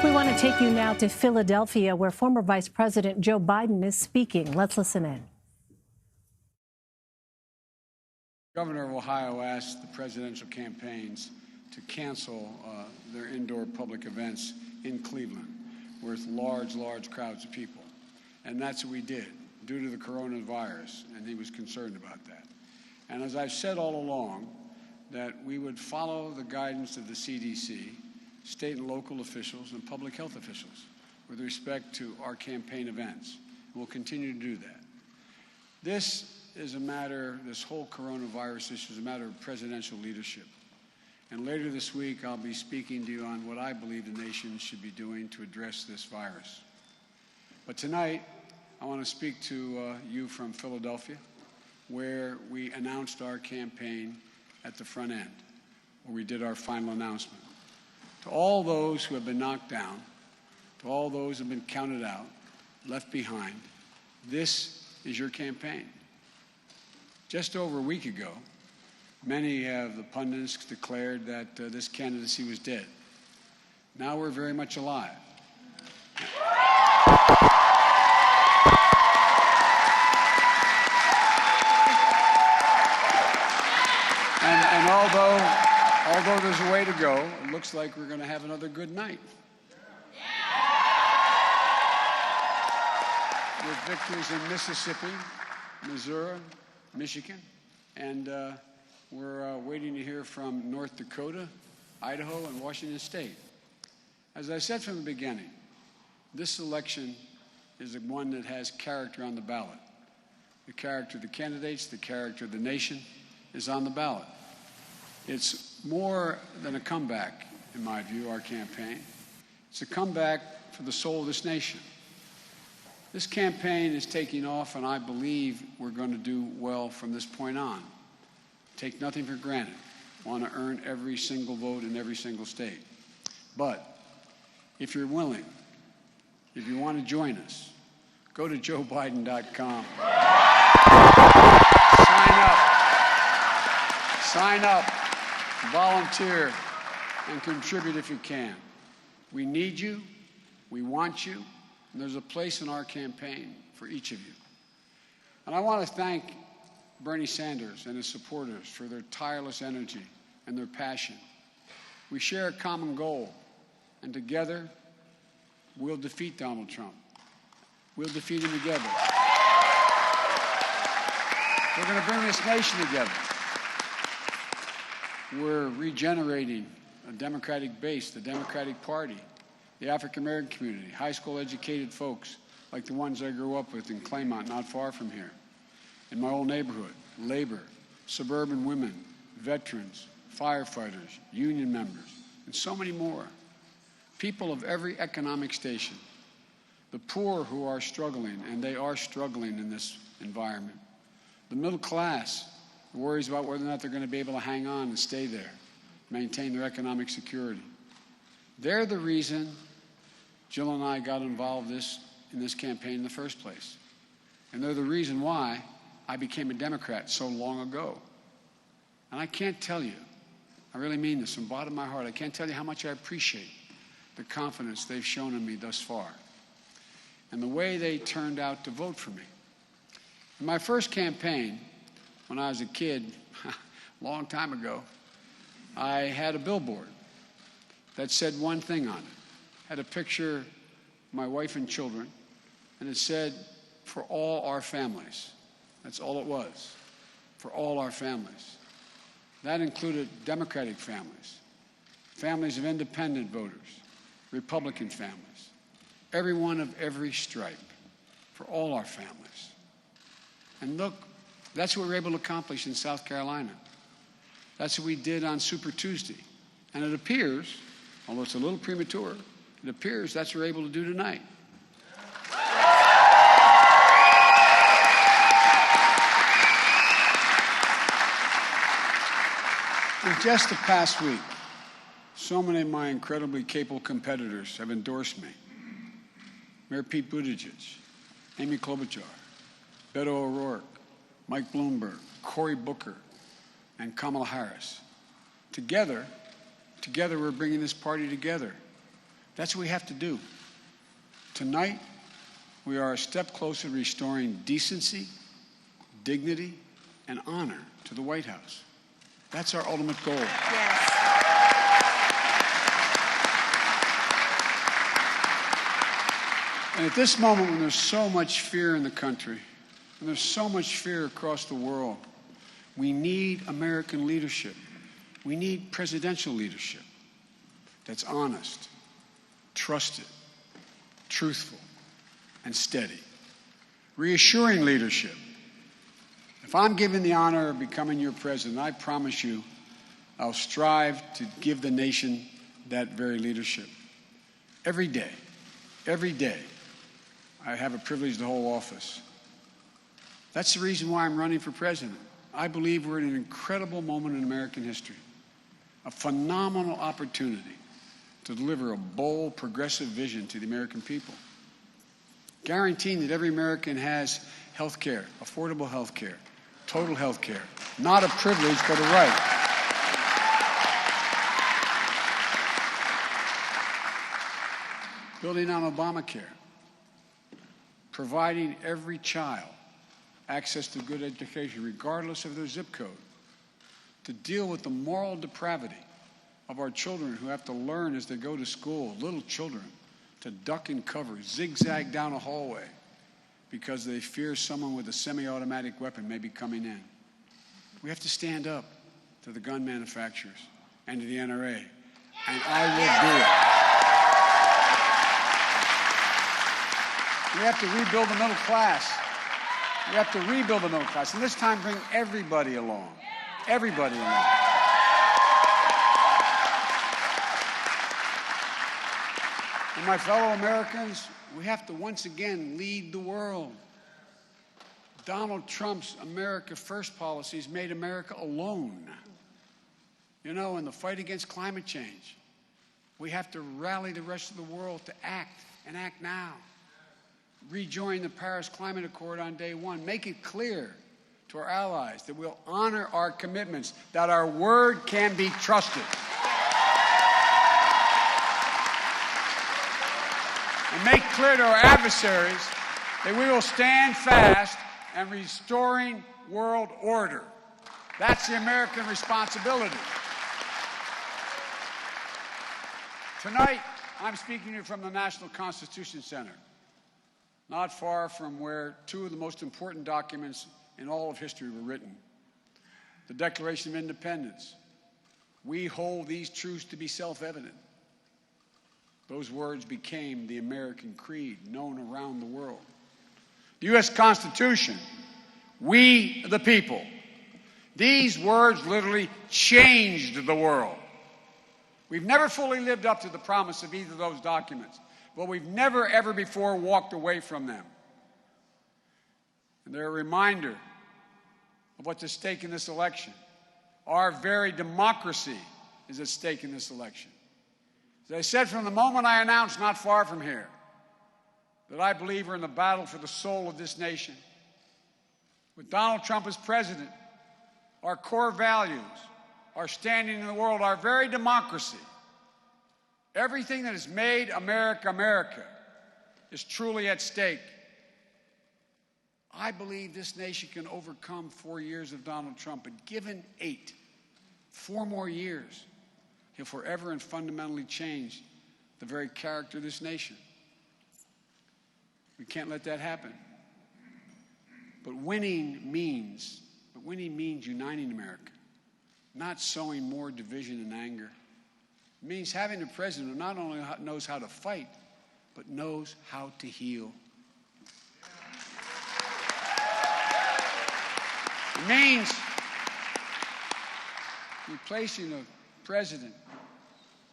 We want to take you now to Philadelphia, where former Vice President Joe Biden is speaking. Let's listen in. The governor of Ohio asked the presidential campaigns to cancel their indoor public events in Cleveland with large crowds of people. And that's what we did due to the coronavirus, and he was concerned about that. And as I've said all along, that we would follow the guidance of the CDC, state and local officials, and public health officials with respect to our campaign events. We'll continue to do that. This whole coronavirus issue is a matter of presidential leadership. And later this week, I'll be speaking to you on what I believe the nation should be doing to address this virus. But tonight, I want to speak to you from Philadelphia, where we announced our campaign at the front end, where we did our final announcement. To all those who have been knocked down, to all those who have been counted out, left behind, this is your campaign. Just over a week ago, many of the pundits declared that this candidacy was dead. Now we're very much alive. And although there's a way to go, it looks like we're going to have another good night. With victories in Mississippi, Missouri, Michigan, and we're waiting to hear from North Dakota, Idaho, and Washington State. As I said from the beginning, this election is one that has character on the ballot. The character of the candidates, the character of the nation is on the ballot. It's more than a comeback, in my view, our campaign. It's a comeback for the soul of this nation. This campaign is taking off, and I believe we're going to do well from this point on. Take nothing for granted. Want to earn every single vote in every single state. But if you're willing, if you want to join us, go to joebiden.com. Sign up, volunteer, and contribute if you can. We need you, we want you, and there's a place in our campaign for each of you. And I want to thank Bernie Sanders and his supporters for their tireless energy and their passion. We share a common goal, and together we'll defeat Donald Trump. We'll defeat him together. We're going to bring this nation together. We're regenerating a Democratic base, the Democratic Party, the African-American community, high school educated folks like the ones I grew up with in Claymont, not far from here. In my old neighborhood, labor, suburban women, veterans, firefighters, union members, and so many more. People of every economic station. The poor who are struggling, and they are struggling in this environment. The middle class who worries about whether or not they're going to be able to hang on and stay there, maintain their economic security. They're the reason Jill and I got involved in this campaign in the first place. And they're the reason why I became a Democrat so long ago. And I can't tell you, I really mean this from the bottom of my heart, I can't tell you how much I appreciate the confidence they've shown in me thus far and the way they turned out to vote for me. In my first campaign, when I was a kid, a long time ago, I had a billboard that said one thing on it. Had a picture of my wife and children, and it said, "For all our families." That's all it was, for all our families. That included Democratic families, families of independent voters, Republican families, everyone of every stripe, for all our families. And look, that's what we were able to accomplish in South Carolina. That's what we did on Super Tuesday. And it appears, although it's a little premature, it appears that's what we're able to do tonight. In just the past week, so many of my incredibly capable competitors have endorsed me. Mayor Pete Buttigieg, Amy Klobuchar, Beto O'Rourke, Mike Bloomberg, Cory Booker, and Kamala Harris. Together we're bringing this party together That's what we have to do. Tonight, we are a step closer to restoring decency, dignity, and honor to the White House. That's our ultimate goal. Yes. And at this moment, when there's so much fear in the country, when there's so much fear across the world, we need American leadership. We need presidential leadership that's honest, trusted, truthful, and steady. Reassuring leadership. If I'm given the honor of becoming your president, I promise you I'll strive to give the nation that very leadership. Every day, I have a privilege to hold office. That's the reason why I'm running for president. I believe we're in an incredible moment in American history, a phenomenal opportunity to deliver a bold, progressive vision to the American people, guaranteeing that every American has health care, affordable health care, total health care, not a privilege but a right. Building on Obamacare, providing every child access to good education, regardless of their zip code, to deal with the moral depravity of our children who have to learn as they go to school, little children, to duck and cover, zigzag down a hallway because they fear someone with a semi-automatic weapon may be coming in. We have to stand up to the gun manufacturers and to the NRA, and I will do it. We have to rebuild the middle class. We have to rebuild the middle class, and this time bring everybody along. Everybody along. And my fellow Americans, we have to once again lead the world. Donald Trump's America First policies made America alone. You know, in the fight against climate change, we have to rally the rest of the world to act, and act now. Rejoin the Paris Climate Accord on day one. Make it clear to our allies that we'll honor our commitments, that our word can be trusted. And make clear to our adversaries that we will stand fast in restoring world order. That's the American responsibility. Tonight, I'm speaking to you from the National Constitution Center, not far from where two of the most important documents in all of history were written. The Declaration of Independence. We hold these truths to be self-evident. Those words became the American creed, known around the world. The U.S. Constitution, we the people. These words literally changed the world. We've never fully lived up to the promise of either of those documents, but we've never, ever before walked away from them. And they're a reminder of what's at stake in this election. Our very democracy is at stake in this election. As I said from the moment I announced, not far from here, that I believe we're in the battle for the soul of this nation. With Donald Trump as president, our core values, our standing in the world, our very democracy, everything that has made America, America, is truly at stake. I believe this nation can overcome 4 years of Donald Trump, but given 4 more years, he'll forever and fundamentally change the very character of this nation. We can't let that happen. But winning means uniting America, not sowing more division and anger. It means having a president who not only knows how to fight, but knows how to heal. It means replacing a president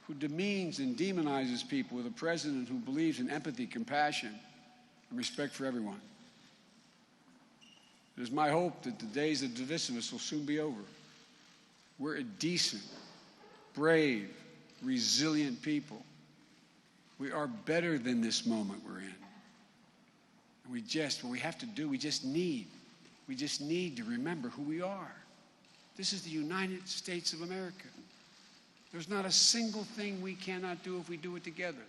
who demeans and demonizes people with a president who believes in empathy, compassion, and respect for everyone. It is my hope that the days of divisiveness will soon be over. We're a decent, brave, resilient people. We are better than this moment we're in. And what we have to do, we just need to remember who we are. This is the United States of America. There's not a single thing we cannot do if we do it together.